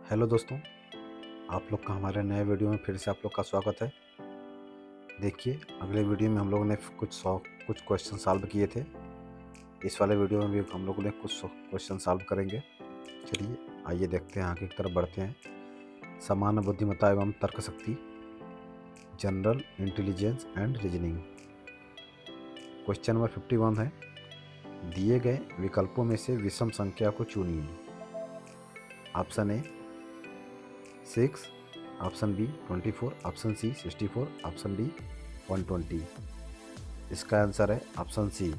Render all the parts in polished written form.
Hello दोस्तों, आप लोग का हमारे नए वीडियो में फिर से आप लोग का स्वागत है। देखिए, अगले वीडियो में हम लोगों ने कुछ क्वेश्चन सॉल्व किए थे। इस वाले वीडियो में भी हम लोगों ने कुछ क्वेश्चन सॉल्व करेंगे। चलिए आइए देखते हैं, आगे की तरफ बढ़ते हैं। सामान्य बुद्धिमत्ता एवं तर्क शक्ति, general intelligence and reasoning. Question number 51 है, दिए गए विकल्पों में से विषम संख्या को चुनिए। Option A 6, option B 24, option C 64, option D 120। इसका आंसर है ऑप्शन सी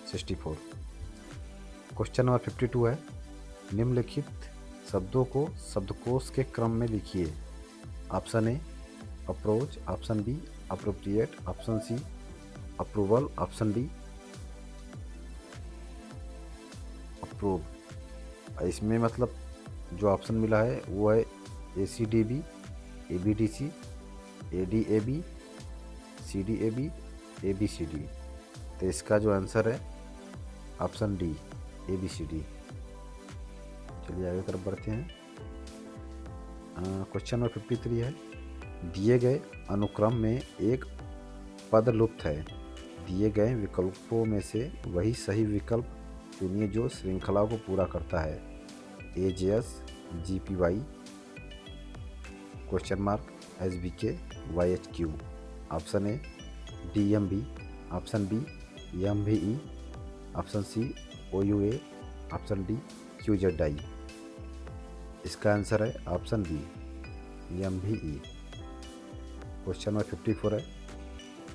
64। क्वेश्चन नंबर 52 है, निम्नलिखित शब्दों को शब्दकोश के क्रम में लिखिए। Option A approach, option B appropriate, option C approval, option D approve. इसमें मतलब जो ऑप्शन मिला है वो है ACDB, ABDC, ADAB, CDAB, ABCD। तो इसका जो आंसर है ऑप्शन डी ABCD। चलिए आगे तरफ बढ़ते हैं। क्वेश्चन नंबर 53 है, दिए गए अनुक्रम में एक पद लुप्त है। दिए गए विकल्पों में से वही सही विकल्प चुनिए जो श्रृंखला को पूरा करता है। AJS, GPY, question mark SBK, YHQ। Option A DMB, option B MVE, option C OUA, option D QZI। इसका आंसर है option B MVE। Question number 54 है,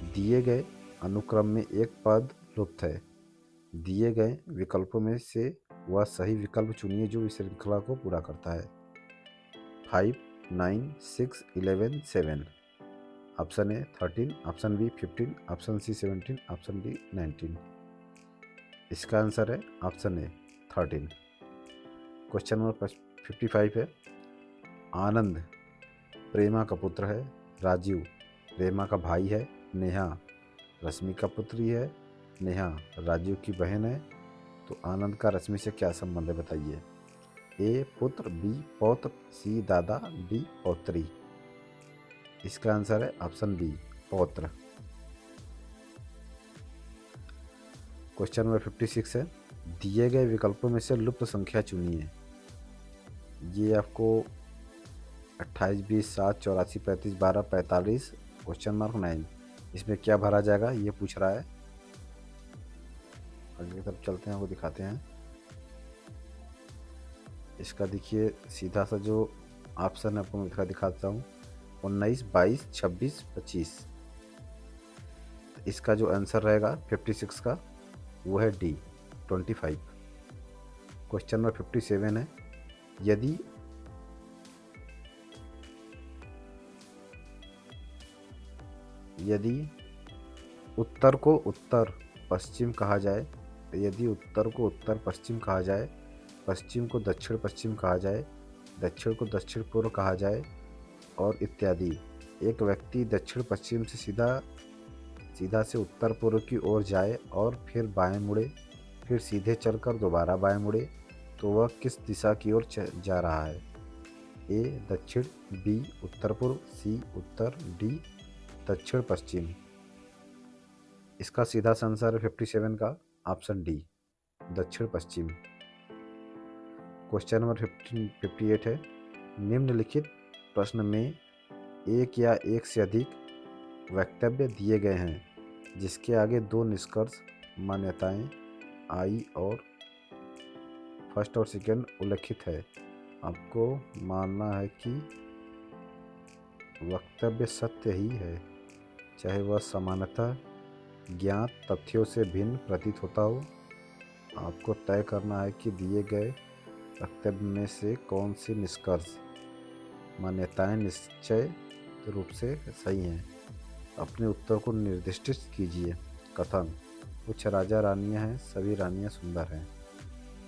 दिए गए अनुक्रम में एक पद लुप्त है। दिए गए विकल्पों में से वह सही विकल्प चुनिए जो इस श्रृंखला को पूरा करता है। 5, 9, 6, 11, 7। Option A 13, option B 15, option C 17, option D 19। इसका आंसर है ऑप्शन ए 13। क्वेश्चन नंबर 55 है, आनंद प्रेमा का पुत्र है, राजीव प्रेमा का भाई है, नेहा रश्मि का पुत्री है, नेहा राजीव की बहन है। तो आनंद का रश्मि से क्या संबंध है बताइए। ए पुत्र, बी पौत्र, सी दादा, डी पौत्री। इसका आंसर है ऑप्शन बी पौत्र। क्वेश्चन नंबर 56 है, दिए गए विकल्पों में से लुप्त संख्या चुनिए। ये आपको 28, 20, 7, 84, 35, 12, 45, क्वेश्चन मार्क 9। इसमें क्या भरा जाएगा ये पूछ रहा है। आगे की तरफ चलते हैं, वो दिखाते हैं। इसका देखिए सीधा सा जो ऑप्शन है आपको मैं दिखाता हूँ, 19, 22, 26, 25। इसका जो आंसर रहेगा 56 का वो है डी 25। क्वेश्चन नंबर 57 है, यदि यदि उत्तर को उत्तर पश्चिम कहा जाए, यदि उत्तर को उत्तर पश्चिम कहा जाए, पश्चिम को दक्षिण पश्चिम कहा जाए, दक्षिण को दक्षिण पूर्व कहा जाए और इत्यादि, एक व्यक्ति दक्षिण पश्चिम से सीधा से उत्तर पूर्व की ओर जाए और फिर बाएं मुड़े, फिर सीधे चलकर दोबारा बाएं मुड़े, तो वह किस दिशा की ओर जा रहा है। ए दक्षिण, बी उत्तर पूर्व, सी उत्तर, डी दक्षिण पश्चिम। इसका सीधा सा आंसर है 57 का ऑप्शन डी दक्षिण पश्चिम। क्वेश्चन नंबर 58 है, निम्नलिखित प्रश्न में एक या एक से अधिक वक्तव्य दिए गए हैं जिसके आगे दो निष्कर्ष मान्यताएं आई और फर्स्ट और सेकंड उल्लिखित है। आपको मानना है कि वक्तव्य सत्य ही है, चाहे वह सामान्यतः ज्ञात तथ्यों से भिन्न प्रतीत होता हो। आपको तय करना है कि दिए गए वक्तव्य में से कौन सी निष्कर्ष मान्यताएं निश्चय रूप से सही हैं। अपने उत्तर को निर्दिष्ट कीजिए। कथन, कुछ राजा रानियां हैं, सभी रानियां सुंदर हैं।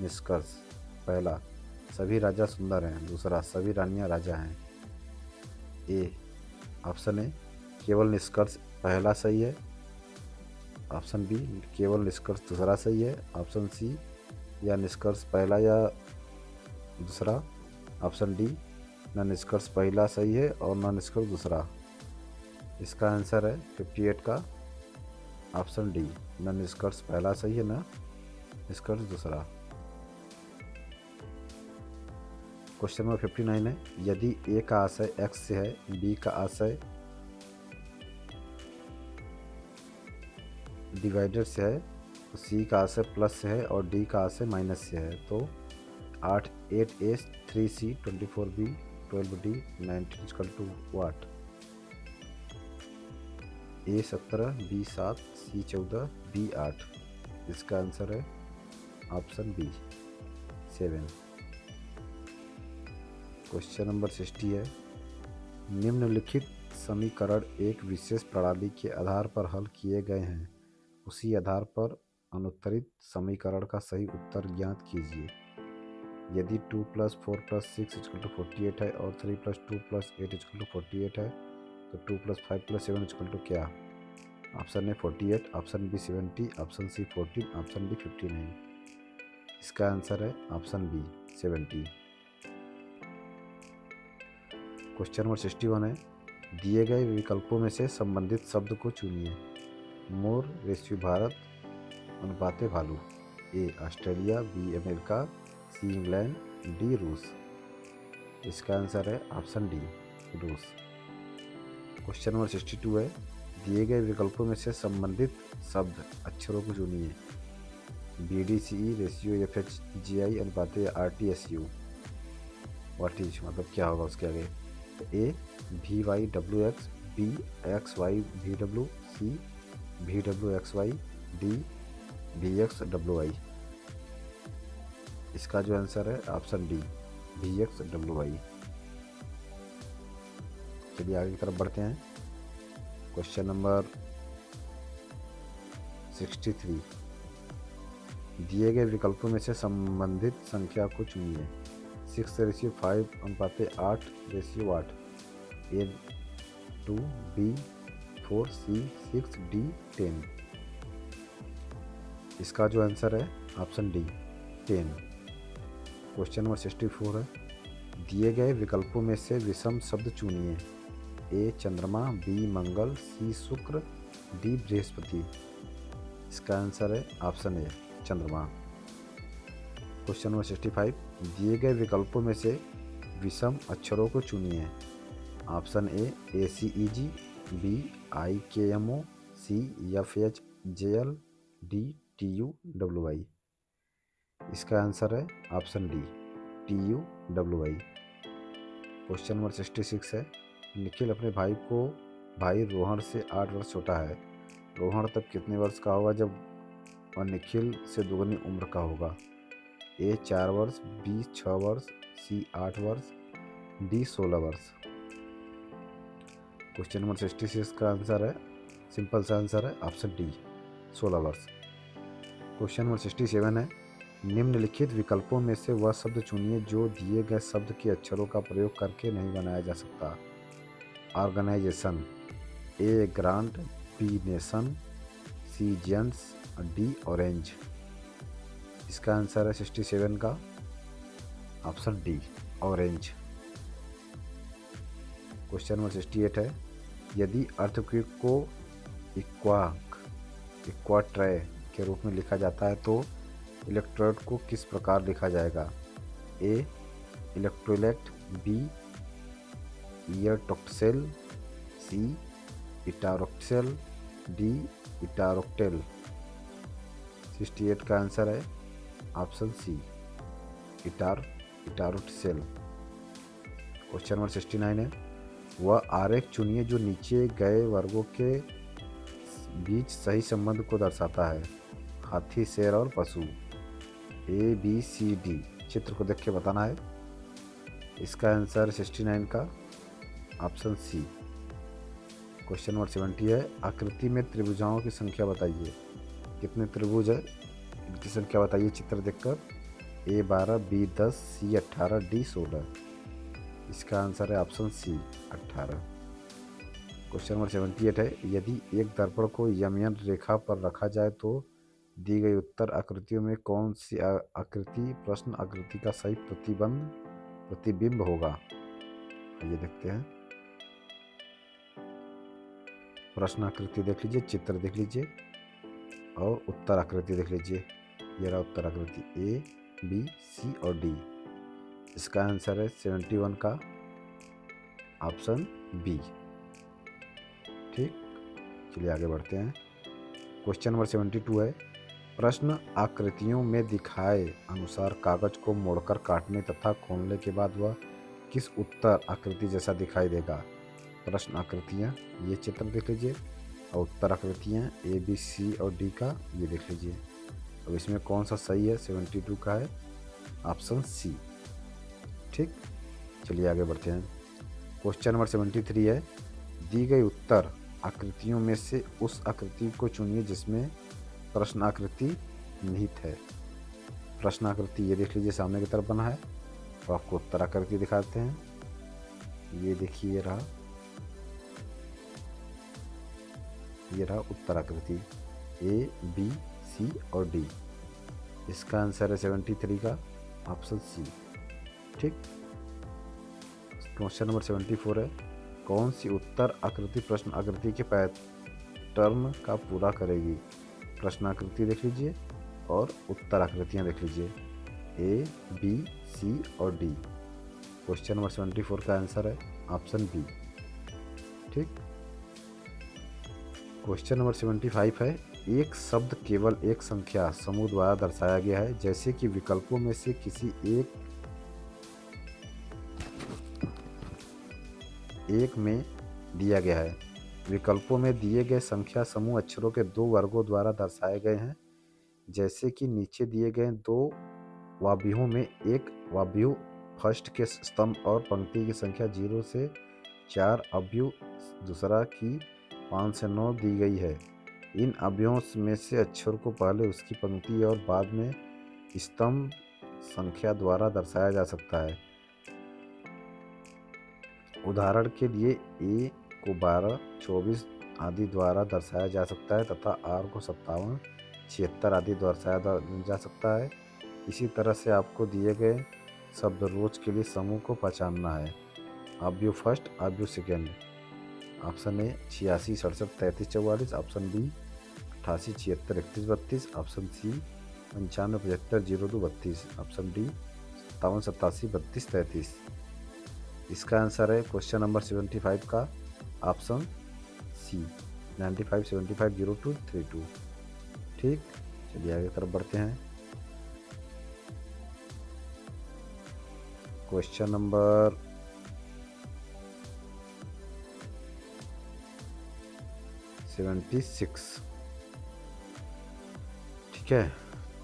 निष्कर्ष, पहला सभी राजा सुंदर हैं, दूसरा सभी रानियां राजा हैं। ए ऑप्शन ए केवल निष्कर्ष पहला सही है, ऑप्शन बी केवल निष्कर्ष दूसरा सही है, ऑप्शन सी या निष्कर्ष पहला या दूसरा, ऑप्शन डी न निष्कर्ष पहला सही है और न निष्कर्ष दूसरा। इसका आंसर है 58 का ऑप्शन डी, न निष्कर्ष पहला सही है न निष्कर्ष दूसरा। क्वेश्चन नंबर 59 है, यदि ए का आशय x से है, बी का आशय डिवाइडेड से है, तो सी का आशय प्लस से है और डी का आशय माइनस से है, तो 8 3C 24B 12D 19 equal to what? A 17, B 7, C 14, B 8। इसका आंसर है ऑप्शन बी 7। क्वेश्चन नंबर 60 है, निम्नलिखित समीकरण एक विशेष प्रणाली के आधार पर हल किए गए हैं, उसी आधार पर अनुत्तरित समीकरण का सही उत्तर ज्ञात कीजिए। यदि 2 + 4 + 6 = 48 है और 3 + 2 + 8 = 48 है, तो 2 + 5 + 7 = क्या? Option A 48, option B 70, option C 14, option D 59। इसका आंसर है ऑप्शन बी 70। क्वेश्चन नंबर 61 है, दिए गए विकल्पों में से संबंधित शब्द को चुनिए। मोर रेस्क्यू भारत, अनुपाते भालू। A Australia, B America, C England, D रूस। इसका आंसर है ऑप्शन डी रूस। क्वेश्चन नंबर 62 है, दिए गए विकल्पों में से संबंधित शब्द अक्षरों को चुनिए। B D C E, ratio, F H G I, अनुपाते, R T S U. What is मतलब क्या होगा उसके आगे? A V Y W X, B X Y V W, C V W X Y, D V X W Y. इसका जो answer है option D V X W Y. चलिए आगे की तरफ बढ़ते हैं। क्वेश्चन नंबर 63, दिए गए विकल्पों में से संबंधित संख्या को चुनिए। 6:5 अनुपाते 8:8। ए 2, बी 4, सी 6, डी 10। इसका जो आंसर है ऑप्शन डी 10। क्वेश्चन नंबर 64 है, दिए गए विकल्पों में से विषम शब्द चुनिए। ए चंद्रमा, बी मंगल, सी शुक्र, डी बृहस्पति। इसका आंसर है ऑप्शन ए चंद्रमा। क्वेश्चन नंबर 65, दिए गए विकल्पों में से विषम अक्षरों को चुनिए। Option A C E ji, B I K M O, C F H J L, D T U W I. इसका आंसर है option D T U W I. Question number 66 है, निखिल अपने भाई रोहन से 8 वर्ष छोटा है। रोहन तब कितने वर्ष का होगा जब और निखिल से दुगनी उम्र का होगा? ए 4 वर्ष, बी 6 वर्ष, सी 8 वर्ष, डी 16 वर्ष। क्वेश्चन नंबर 66 का आंसर है सिंपल सा आंसर है ऑप्शन डी 16 वर्ष। क्वेश्चन नंबर 67 है, निम्नलिखित विकल्पों में से वह शब्द चुनिए जो दिए गए शब्द के अक्षरों का प्रयोग करके नहीं बनाया जा सकता। ऑर्गेनाइजेशन। ए ग्रांट, बी नेशन, सी जेंट्स, डी ऑरेंज। इसका आंसर है 67 का option D orange. Question number 68 है, यदि अर्थक्वेक को इक्वाट्रे के रूप में लिखा जाता है तो इलेक्ट्रोड को किस प्रकार लिखा जाएगा? ए इलेक्ट्रोलेक्ट, बी ईयरटॉक्सेल, सी इटारोक्सेल, डी इटारोक्टेल। 68 का आंसर है ऑप्शन सी इटारोक्सेल। क्वेश्चन नंबर 69 है, वह आरेख चुनिए जो नीचे गए वर्गों के बीच सही संबंध को दर्शाता है। हाथी, शेर और पशु। ए बी सी डी चित्र को देख के बताना है। इसका आंसर 69 का ऑप्शन सी। क्वेश्चन नंबर 70 है, आकृति में त्रिभुजाओं की संख्या बताइए। कितने त्रिभुज है इनकी संख्या बताइए चित्र देखकर। ए 12, बी 10, सी 18, डी 16। इसका आंसर है ऑप्शन सी 18। क्वेश्चन नंबर 78 है, यदि एक दर्पण को यमयन रेखा पर रखा जाए तो दी गई उत्तर आकृतियों में कौन सी आकृति प्रश्न आकृति का सही प्रतिबिंब होगा? ये देखते हैं। प्रश्न आकृति देख लीजिए, चित्र देख लीजिए और उत्तर आकृति देख लीजिए। ये रहा उत्तर आकृति ए, बी, सी और डी। इसका आंसर है 71 का ऑप्शन बी। ठीक, चलिए आगे बढ़ते हैं। क्वेश्चन नंबर 72 है, प्रश्न आकृतियों में दिखाए अनुसार कागज को मोड़कर काटने तथा खोलने के बाद वह किस उत्तर आकृति जैसा दिखाई देगा। प्रश्न आकृतियाँ ये चित्र देख लीजिए और उत्तर आकृतियाँ ए, बी, सी और डी का ये देख लीजिए। अब इसमें कौन सा सही है? 72 का है ऑप्शन सी। ठीक, चलिए आगे बढ़ते हैं। क्वेश्चन नंबर 73 है, दी गई उत्तर आकृतियों में से उस आकृति को चुनिए जिसमें प्रश्न आकृति निहित है। प्रश्न आकृति ये देख लीजिए सामने की तरफ बना है और आपको उत्तर आकृति दिखाते हैं। ये देखिए, ये रहा उत्तर आकृति ए, बी, सी और डी। इसका आंसर है 73 का ऑप्शन सी। ठीक, क्वेश्चन नंबर 74 है, कौन सी उत्तर आकृति प्रश्न आकृति के पैटर्न का पूरा करेगी। प्रश्न आकृति देख लीजिए और उत्तर आकृतियाँ देख लीजिए ए, बी, सी और डी। क्वेश्चन नंबर 74 का आंसर है ऑप्शन बी। ठीक, क्वेश्चन नंबर 75 है, एक शब्द केवल एक संख्या समूह द्वारा दर्शाया गया है जैसे कि विकल्पों में से किसी एक में दिया गया है। विकल्पों में दिए गए संख्या समूह अक्षरों के दो वर्गों द्वारा दर्शाए गए हैं जैसे कि नीचे दिए गए दो वाक्यों में एक वाक्य फर्स्ट के स्तंभ और पंक्ति की संख्या 0 से 4 अवयव दूसरा की 5 से 9 दी गई है। इन अवयवों में से अक्षर को पहले उसकी पंक्ति और बाद में स्तंभ संख्या द्वारा दर्शाया जा सकता है। उदाहरण के लिए ए को 12, 24 आदि द्वारा दर्शाया जा सकता है तथा आर को 57, 76 आदि दर्शाया जा सकता है। इसी तरह से आपको दिए गए शब्द रोज के लिए समूह को पहचानना है। अवयव फर्स्ट, अवयव second. Option A 86, 67, 33, 44। Option B 88, 76, 31, 32। Option C 95, 75, 02, 32। Option D 57, 87, 32, 33। इसका आंसर है क्वेश्चन नंबर 75 का ऑप्शन सी 95, 75, 02, 32। ठीक, चलिए आगे तरफ बढ़ते हैं। Question number 76। ठीक है,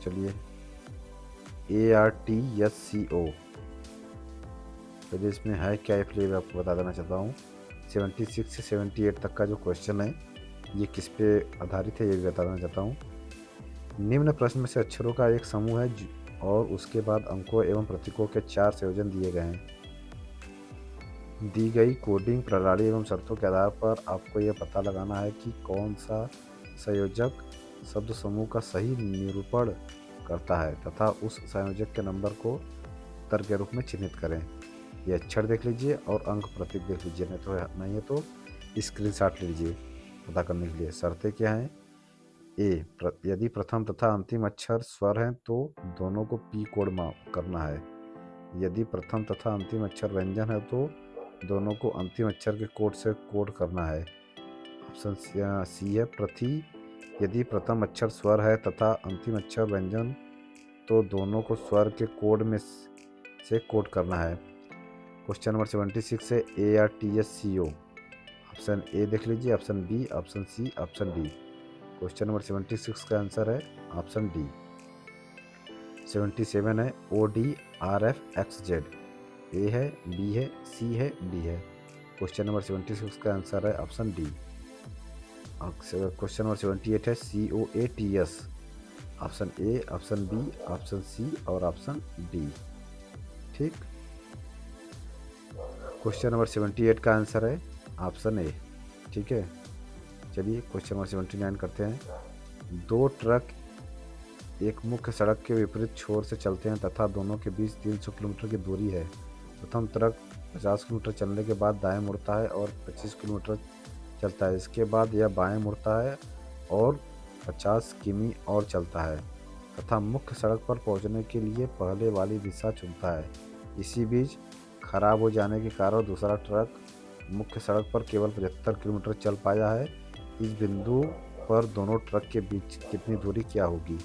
चलिए ARTSCO पहले इसमें है क्या, इसलिए आपको बता देना चाहता हूँ। 76 से 78 तक का जो क्वेश्चन है ये किस पे आधारित है ये भी बता देना चाहता हूँ। निम्न प्रश्न में से अक्षरों का एक समूह है और उसके बाद अंकों एवं प्रतीकों के 4 संयोजन दिए गए हैं। दी गई कोडिंग प्रणाली एवं शर्तों के आधार पर आपको यह पता लगाना है कि कौन सा संयोजक शब्द समूह का सही निरूपण करता है तथा उस संयोजक के नंबर को उत्तर के रूप में चिन्हित करें। ये अक्षर देख लीजिए और अंक प्रतीक देख लीजिए, नहीं है तो स्क्रीनशॉट लीजिए पता करने के लिए। शर्तें क्या हैं? ए, यदि प्रथम तथा अंतिम अक्षर स्वर हैं तो दोनों को पी कोड करना है। यदि प्रथम तथा अंतिम अक्षर व्यंजन है तो दोनों को अंतिम अक्षर के कोड से कोड करना है। ऑप्शन सी है यदि प्रथम अक्षर स्वर है तथा अंतिम अक्षर व्यंजन तो दोनों को स्वर के कोड में से कोड करना है। क्वेश्चन नंबर 76 है ARTSCO। ऑप्शन ए देख लीजिए, option B, option C, option D. Question number 76 का आंसर है ऑप्शन डी। 77 है ODRFXZ। ए है, बी है, सी है, डी है। क्वेश्चन नंबर 76 का आंसर है ऑप्शन डी। क्वेश्चन नंबर 78 है COATS। Option A, option B, option C और ऑप्शन डी। ठीक, क्वेश्चन नंबर 78 का आंसर है ऑप्शन ए। ठीक है, चलिए क्वेश्चन नंबर 79 करते हैं। दो ट्रक एक मुख्य सड़क के विपरीत छोर से चलते हैं तथा दोनों के बीच 300 किलोमीटर की दूरी है। प्रथम ट्रक 50 किलोमीटर चलने के बाद दाएं मुड़ता है और 25 किलोमीटर चलता है। इसके बाद यह बाएं मुड़ता है और 50 किमी और चलता है तथा मुख्य सड़क पर पहुंचने के लिए पहले वाली दिशा चुनता है। इसी बीच खराब हो जाने के कारण दूसरा ट्रक मुख्य सड़क पर केवल 75 किलोमीटर चल पाया है। इस बिंदु पर दोनों ट्रक के बीच कितनी दूरी क्या होगी?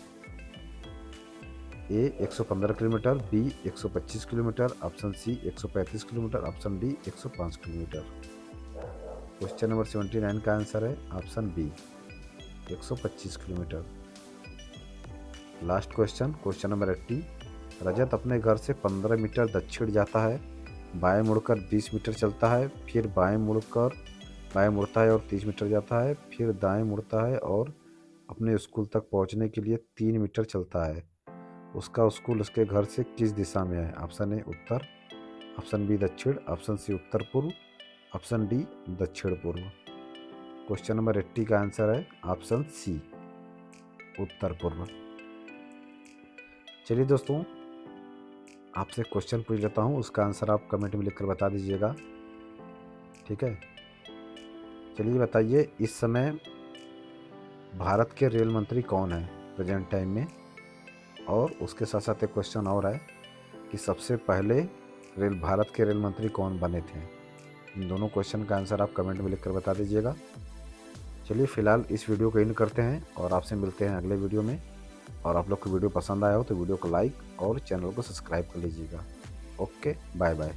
A 115 kilometre, B 125 kilometre, option C 135 kilometre, option D 105 kilometre. Question number 79 का आंसर है option B 125 kilometre. Last question, question number 80। Rajat अपने घर से 15 मीटर दक्षिण जाता है, बाएं मुड़कर 20 मीटर चलता है, फिर बाएं मुड़ता है और 30 मीटर जाता है, फिर दाएं मुड़ता है और अपने स्कूल तक पहुंचने के लिए 3 मीटर चलता है। उसका स्कूल उसके घर से किस दिशा में है? ऑप्शन ए उत्तर, ऑप्शन बी दक्षिण, ऑप्शन सी उत्तर पूर्व, ऑप्शन डी दक्षिण पूर्व। क्वेश्चन नंबर 80 का आंसर है ऑप्शन सी उत्तर पूर्व। चलिए दोस्तों, आपसे क्वेश्चन पूछ लेता हूँ, उसका आंसर आप कमेंट में लिखकर बता दीजिएगा, ठीक है। चलिए बताइए, इस समय भारत के रेल मंत्री कौन है प्रेजेंट टाइम में? और उसके साथ साथ एक क्वेश्चन और है कि सबसे पहले भारत के रेल मंत्री कौन बने थे? इन दोनों क्वेश्चन का आंसर आप कमेंट में लिखकर बता दीजिएगा। चलिए फिलहाल इस वीडियो को एंड करते हैं और आपसे मिलते हैं अगले वीडियो में। और आप लोग को वीडियो पसंद आया हो तो वीडियो को लाइक और चैनल को सब्सक्राइब कर लीजिएगा। Okay, bye bye.